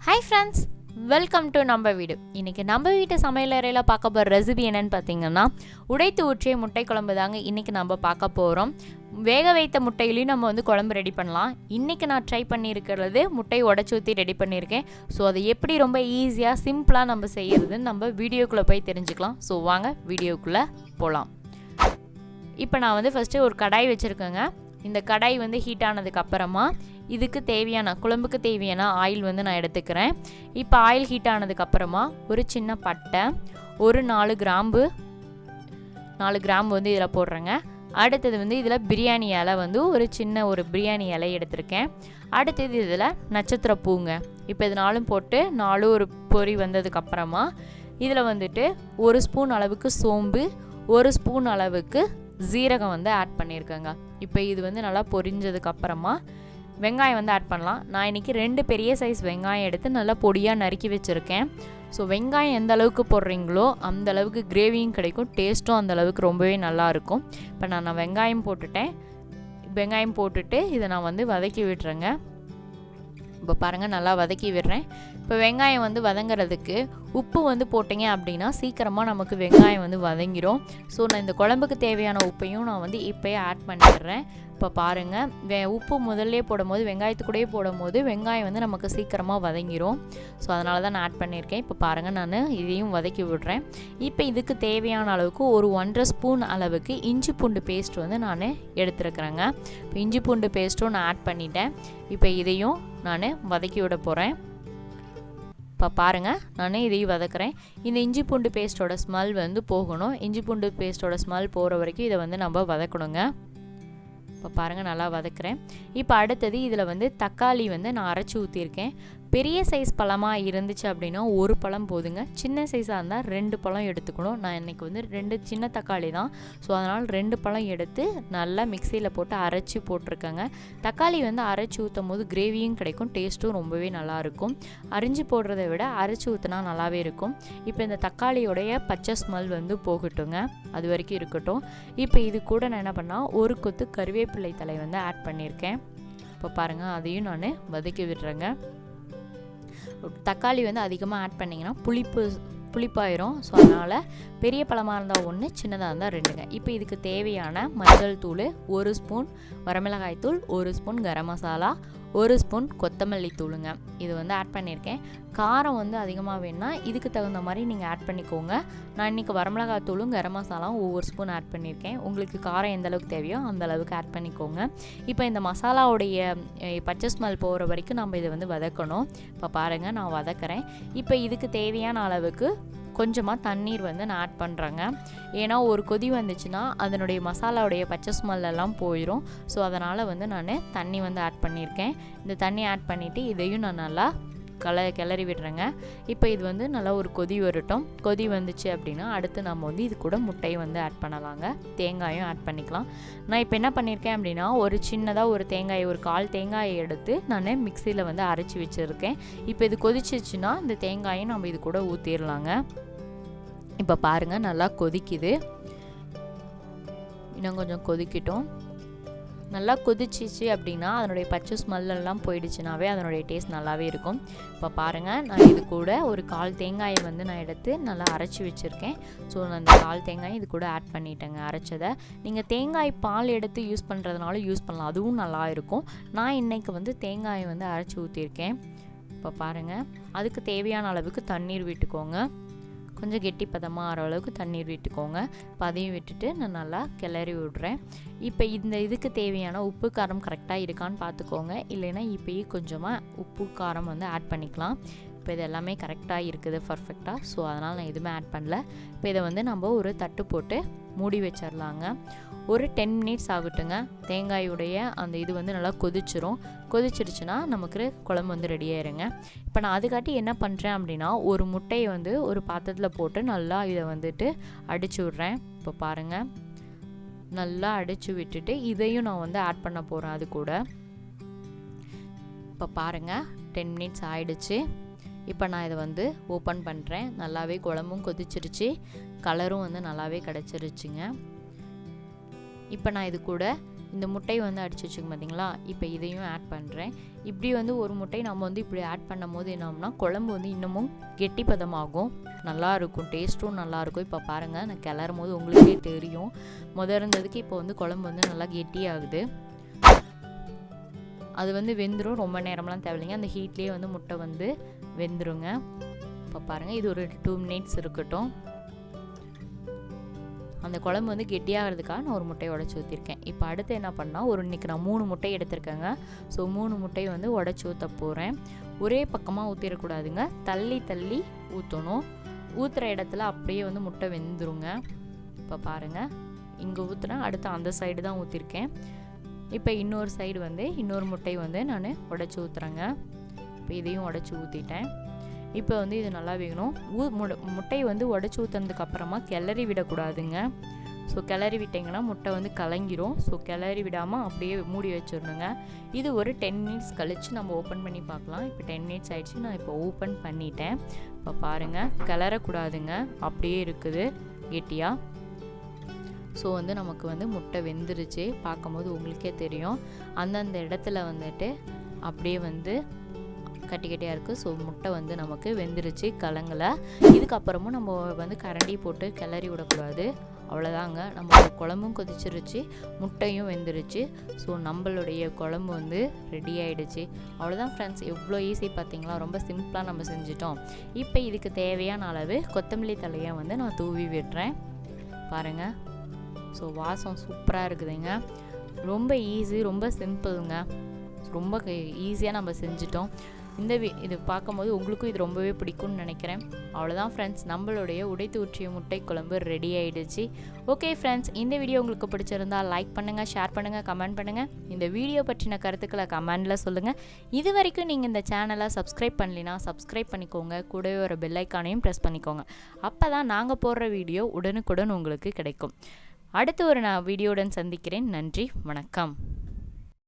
Hi friends, welcome to Namma Veedu. இன்னைக்கு நம்ம வீட்டு சமையலறையில பார்க்க போற ரெசிபி என்னன்னு பார்த்தீங்கன்னா உடைத்து ஊற்றிய முட்டை குழம்பு தாங்க இன்னைக்கு நம்ம பார்க்க போறோம். வேக வைத்த முட்டையிலையும் நம்ம குழம்பு ரெடி பண்ணலாம். இன்னைக்கு நான் ட்ரை பண்ணியிருக்கிறது முட்டை உடைச்சு ஊற்றி ரெடி பண்ணியிருக்கேன். ஸோ அதை எப்படி ரொம்ப ஈஸியாக சிம்பிளாக நம்ம செய்யறதுன்னு நம்ம வீடியோக்குள்ளே போய் தெரிஞ்சுக்கலாம். ஸோ வாங்க வீடியோக்குள்ளே போகலாம். இப்போ நான் ஃபஸ்ட்டு ஒரு கடாய் வச்சுருக்கேங்க. இந்த கடாய் ஹீட் ஆனதுக்கு அப்புறமா இதுக்கு தேவையான குழம்புக்கு தேவையான ஆயில் நான் எடுத்துக்கிறேன். இப்போ ஆயில் ஹீட் ஆனதுக்கு அப்புறமா ஒரு சின்ன பட்டை, ஒரு 4 கிராம்பு இதில் போடுறேங்க. அடுத்தது இதில் பிரியாணி இலை ஒரு சின்ன ஒரு பிரியாணி இலை எடுத்திருக்கேன். அடுத்தது இதில் நட்சத்திர பூங்க. இப்போ இது 4 போட்டு 4 ஒரு பொரி வந்ததுக்கப்புறமா இதில் 1 ஸ்பூன் அளவுக்கு சோம்பு, 1 ஸ்பூன் அளவுக்கு ஜீரகம் ஆட் பண்ணியிருக்கேங்க. இப்போ இது நல்லா பொரிஞ்சதுக்கப்புறமா வெங்காயம் ஆட் பண்ணலாம். நான் இன்றைக்கி 2 பெரிய சைஸ் வெங்காயம் எடுத்து நல்லா பொடியாக நறுக்கி வச்சுருக்கேன். ஸோ வெங்காயம் எந்த அளவுக்கு போடுறீங்களோ அந்த அளவுக்கு கிரேவியும் கிடைக்கும், டேஸ்ட்டும் அந்த அளவுக்கு ரொம்பவே நல்லாயிருக்கும். இப்போ நான் வெங்காயம் போட்டுட்டேன். வெங்காயம் போட்டுட்டு இதை நான் வதக்கி விட்டுறேங்க. இப்போ பாருங்கள், நல்லா வதக்கி விடுறேன். இப்போ வெங்காயம் வதங்கிறதுக்கு உப்பு போட்டிங்க அப்படின்னா சீக்கிரமாக நமக்கு வெங்காயம் வதங்கிடும். ஸோ நான் இந்த குழம்புக்கு தேவையான உப்பையும் நான் இப்போயே ஆட் பண்ணிடுறேன். இப்போ பாருங்கள், உப்பு முதல்லே போடும்போது வெங்காயத்துக்கூடயே போடும்போது வெங்காயம் நமக்கு சீக்கிரமாக வதங்கிடும். ஸோ அதனால தான் நான் ஆட் பண்ணியிருக்கேன். இப்போ பாருங்கள், நான் இதையும் வதக்கி விடுறேன். இப்போ இதுக்கு தேவையான அளவுக்கு ஒரு 1.5 ஸ்பூன் அளவுக்கு இஞ்சி பூண்டு பேஸ்ட் நான் எடுத்துருக்குறேங்க. இப்போ இஞ்சி பூண்டு பேஸ்ட்டும் நான் ஆட் பண்ணிட்டேன். இப்போ இதையும் நான் வதக்கி விட போகிறேன். இப்போ பாருங்கள், நான் இதையும் வதக்குறேன். இந்த இஞ்சி பூண்டு பேஸ்ட்டோட ஸ்மெல் போகணும். இஞ்சி பூண்டு பேஸ்ட்டோட ஸ்மெல் போகிற வரைக்கும் இதை நம்ம வதக்கணுங்க. இப்போ பாருங்கள், நல்லா வதக்குறேன். இப்போ அடுத்தது இதில் தக்காளி நான் அரைச்சி ஊற்றிருக்கேன். பெரிய சைஸ் பழமாக இருந்துச்சு அப்படின்னா ஒரு பழம் போதுங்க. சின்ன சைஸாக இருந்தால் 2 பழம் எடுத்துக்கணும். நான் இன்றைக்கி 2 சின்ன தக்காளி தான். ஸோ அதனால் 2 பழம் எடுத்து நல்லா மிக்சியில் போட்டு அரைச்சி போட்டிருக்கேங்க. தக்காளி அரைச்சி ஊற்றும் போது கிரேவியும் கிடைக்கும், டேஸ்ட்டும் ரொம்பவே நல்லாயிருக்கும். அரிஞ்சு போடுறதை விட அரைச்சி ஊற்றினா நல்லாவே இருக்கும். இப்போ இந்த தக்காளியோடைய பச்சை ஸ்மெல் போகட்டுங்க, அது வரைக்கும் இருக்கட்டும். இப்போ இது கூட நான் என்ன பண்ணால் ஒரு கொத்து கருவேப்பிலை தலை ஆட் பண்ணியிருக்கேன். இப்போ பாருங்கள், அதையும் நான் வதக்கி விடுறேங்க. தக்காளி அதிகமாக ஆட் பண்ணிங்கன்னா புளிப்பாயிரும். ஸோ அதனால் பெரிய பழமாக இருந்தால் 1, சின்னதாக இருந்தால் 2ங்க. இப்போ இதுக்கு தேவையான மஞ்சள் தூள் 1 ஸ்பூன், வரமிளகாய் தூள் 1 ஸ்பூன், கரம் மசாலா 1 ஸ்பூன், கொத்தமல்லி தூளுங்க. இது ஆட் பண்ணியிருக்கேன். காரம் அதிகமாக வேணுன்னா இதுக்கு தகுந்த மாதிரி நீங்கள் ஆட் பண்ணிக்கோங்க. நான் இன்றைக்கி வரமிளகாய் தூளும் கரம் மசாலாவும் ஒவ்வொரு ஸ்பூன் ஆட் பண்ணியிருக்கேன். உங்களுக்கு காரம் எந்த அளவுக்கு தேவையோ அந்த அளவுக்கு ஆட் பண்ணிக்கோங்க. இப்போ இந்த மசாலாவுடைய பச்சை ஸ்மெல் போகிற வரைக்கும் நம்ம இதை வதக்கணும். இப்போ பாருங்கள், நான் வதக்கிறேன். இப்போ இதுக்கு தேவையான அளவுக்கு கொஞ்சமாக தண்ணீர் நான் ஆட் பண்ணுறேங்க. ஏன்னா ஒரு கொதி வந்துச்சுன்னா அதனுடைய மசாலாவுடைய பச்சை ஸ்மெல்லாம் போயிடும். ஸோ அதனால் நான் தண்ணி ஆட் பண்ணியிருக்கேன். இந்த தண்ணி ஆட் பண்ணிவிட்டு இதையும் நான் நல்லா கிளறி விடுறேங்க. இப்போ இது நல்லா ஒரு கொதி வரட்டும். கொதி வந்துச்சு அப்படின்னா அடுத்து நம்ம இது கூட முட்டையை ஆட் பண்ணலாங்க. தேங்காயும் ஆட் பண்ணிக்கலாம். நான் இப்போ என்ன பண்ணியிருக்கேன் அப்படின்னா ஒரு சின்னதாக ஒரு தேங்காயை, ஒரு 1/4 தேங்காயை எடுத்து நான் மிக்சியில் அரைச்சி வச்சுருக்கேன். இப்போ இது கொதிச்சிச்சுன்னா இந்த தேங்காயை நம்ம இது கூட ஊற்றிடலாங்க. இப்போ பாருங்கள், நல்லா கொதிக்குது. இன்னும் கொஞ்சம் கொதிக்கட்டும். நல்லா கொதிச்சிச்சு அப்படின்னா அதனுடைய பச்சை ஸ்மெல்லாம் போயிடுச்சுனாவே அதனுடைய டேஸ்ட் நல்லாவே இருக்கும். இப்போ பாருங்கள், நான் இது கூட ஒரு 1/4 தேங்காயை நான் எடுத்து நல்லா அரைச்சி வச்சுருக்கேன். ஸோ நான் அந்த 1/4 தேங்காயை இது கூட ஆட் பண்ணிட்டேங்க, அரைச்சதை. நீங்கள் தேங்காய் பால் எடுத்து யூஸ் பண்ணுறதுனால யூஸ் பண்ணலாம், அதுவும் நல்லா இருக்கும். நான் இன்றைக்கி தேங்காயை அரைச்சி ஊற்றிருக்கேன். இப்போ பாருங்கள், அதுக்கு தேவையான அளவுக்கு தண்ணீர் விட்டுக்கோங்க. கொஞ்சம் கெட்டி பதமாக ஆகிற அளவுக்கு தண்ணீர் விட்டுக்கோங்க. இப்போ அதையும் விட்டுட்டு நான் நல்லா கிளறி விடுறேன். இப்போ இந்த இதுக்கு தேவையான உப்பு காரம் கரெக்டாக இருக்கான்னு பார்த்துக்கோங்க. இல்லைன்னா இப்போயே கொஞ்சமாக உப்பு காரம் ஆட் பண்ணிக்கலாம். இப்போ இது எல்லாமே கரெக்டாக இருக்குது, பர்ஃபெக்டாக. ஸோ அதனால் நான் எதுவுமே ஆட் பண்ணல. இப்போ இதை நம்ம ஒரு தட்டு போட்டு மூடி வச்சிடலாங்க. ஒரு 10 மினிட்ஸ் ஆகட்டுங்க. தேங்காயுடைய அந்த இது நல்லா கொதிச்சிருச்சுன்னா நமக்கு குழம்பு ரெடி ஆயிருங்க. இப்போ நான் அதுக்காட்டி என்ன பண்ணுறேன் அப்படின்னா ஒரு முட்டையை ஒரு பாத்திரத்தில் போட்டு நல்லா இதை அடிச்சு விட்றேன். இப்போ பாருங்கள், நல்லா அடித்து விட்டுட்டு இதையும் நான் ஆட் பண்ண போகிறேன் அது கூட. இப்போ பாருங்கள், 10 மினிட்ஸ் ஆயிடுச்சு. இப்போ நான் இதை ஓப்பன் பண்ணுறேன். நல்லாவே குழம்பும் கொதிச்சிருச்சு, கலரும் நல்லாவே கிடச்சிருச்சுங்க. இப்போ நான் இது கூட இந்த முட்டை வந்து அடிச்சு வச்சுக்க பார்த்தீங்களா, இப்போ இதையும் ஆட் பண்ணுறேன். இப்படி வந்து ஒரு முட்டை நம்ம வந்து இப்படி ஆட் பண்ணும் போது என்னன்னா குழம்பு வந்து இன்னமும் கெட்டிப்பதமாகும், நல்லாயிருக்கும், டேஸ்ட்டும் நல்லாயிருக்கும். இப்போ பாருங்கள், நான் கிளறும் போது உங்களுக்கே தெரியும் இருந்ததுக்கு இப்போ வந்து குழம்பு வந்து நல்லா கெட்டியாகுது. அது வந்து வெந்துடும், ரொம்ப நேரம்லாம் தேவையில்லைங்க, அந்த ஹீட்லேயே வந்து முட்டை வந்து வெந்துருங்க. இப்போ பாருங்கள், இது ஒரு 2 மினிட்ஸ் இருக்கட்டும். அந்த குழம்பு வந்து கெட்டியாகிறதுக்காக நான் ஒரு முட்டையை உடச்சி ஊற்றிருக்கேன். இப்போ அடுத்து என்ன பண்ணால், இன்றைக்கி நான் 3 முட்டை எடுத்திருக்கேங்க. ஸோ 3 முட்டையை வந்து உடச்சி ஊற்ற போகிறேன். ஒரே பக்கமாக ஊற்றிடக்கூடாதுங்க, தள்ளி தள்ளி ஊற்றணும். ஊற்றுற இடத்துல அப்படியே வந்து முட்டை வெந்துருங்க. இப்போ பாருங்கள், இங்கே ஊற்றுனா அடுத்து அந்த சைடு தான் ஊற்றிருக்கேன். இப்போ இன்னொரு சைடு வந்து இன்னொரு முட்டை வந்து நான் உடச்சி ஊற்றுறேங்க. இப்போ இதையும் உடச்சி ஊற்றிட்டேன். இப்போ வந்து இது நல்லா வேகணும். முட்டையை வந்து உடச்சி ஊற்றுனதுக்கு அப்புறமா கிளறி விடக்கூடாதுங்க. ஸோ கிளறி விட்டிங்கன்னா முட்டை வந்து கலங்கிரும். ஸோ கிளறி விடாமல் அப்படியே மூடி வச்சிடணுங்க. இது ஒரு 10 மினிட்ஸ் கழித்து நம்ம ஓப்பன் பண்ணி பார்க்கலாம். இப்போ 10 மினிட்ஸ் ஆகிடுச்சு, நான் இப்போ ஓப்பன் பண்ணிட்டேன். இப்போ பாருங்கள், கிளறக்கூடாதுங்க, அப்படியே இருக்குது கெட்டியாக. ஸோ வந்து நமக்கு வந்து முட்டை வெந்துருச்சு, பார்க்கும்போது உங்களுக்கே தெரியும். அந்தந்த இடத்துல வந்துட்டு அப்படியே வந்து கட்டி கட்டியாக இருக்குது. ஸோ முட்டை வந்து நமக்கு வெந்துருச்சு, கலங்கலை. இதுக்கப்புறமும் நம்ம வந்து கரண்டி போட்டு கிளறி விடக்கூடாது. அவ்வளோதாங்க, நம்ம குழம்பும் கொதிச்சிருச்சு, முட்டையும் வெந்துருச்சு. ஸோ நம்மளுடைய குழம்பு வந்து ரெடி ஆகிடுச்சு. அவ்வளோதான் ஃப்ரெண்ட்ஸ், எவ்வளோ ஈஸி பார்த்தீங்களா, ரொம்ப சிம்பிளாக நம்ம செஞ்சிட்டோம். இப்போ இதுக்கு தேவையான அளவு கொத்தமல்லி தலையை வந்து நான் தூவி விடுறேன். பாருங்கள், ஸோ வாசம் சூப்பராக இருக்குதுங்க. ரொம்ப ஈஸி, ரொம்ப சிம்பிளுங்க, ரொம்ப ஈஸியாக நம்ம செஞ்சிட்டோம். இது பார்க்கும்போது உங்களுக்கும் இது ரொம்பவே பிடிக்கும்னு நினைக்கிறேன். அவ்வளோதான் ஃப்ரெண்ட்ஸ், நம்மளுடைய உடைத்து ஊற்றிய முட்டை குழம்பு ரெடி ஆகிடுச்சு. ஓகே ஃப்ரெண்ட்ஸ், இந்த வீடியோ உங்களுக்கு பிடிச்சிருந்தால் லைக் பண்ணுங்கள், ஷேர் பண்ணுங்கள், கமெண்ட் பண்ணுங்கள். இந்த வீடியோ பற்றின கருத்துக்களை கமெண்டில் சொல்லுங்கள். இது வரைக்கும் நீங்கள் இந்த சேனலை சப்ஸ்கிரைப் பண்ணலினா சப்ஸ்கிரைப் பண்ணிக்கோங்க, கூடவே ஒரு பெல் ஐக்கானையும் ப்ரெஸ் பண்ணிக்கோங்க. அப்போ தான் நாங்கள் போடுற வீடியோ உடனுக்குடன் உங்களுக்கு கிடைக்கும். அடுத்து ஒரு வீடியோவுடன் சந்திக்கிறேன். நன்றி, வணக்கம்.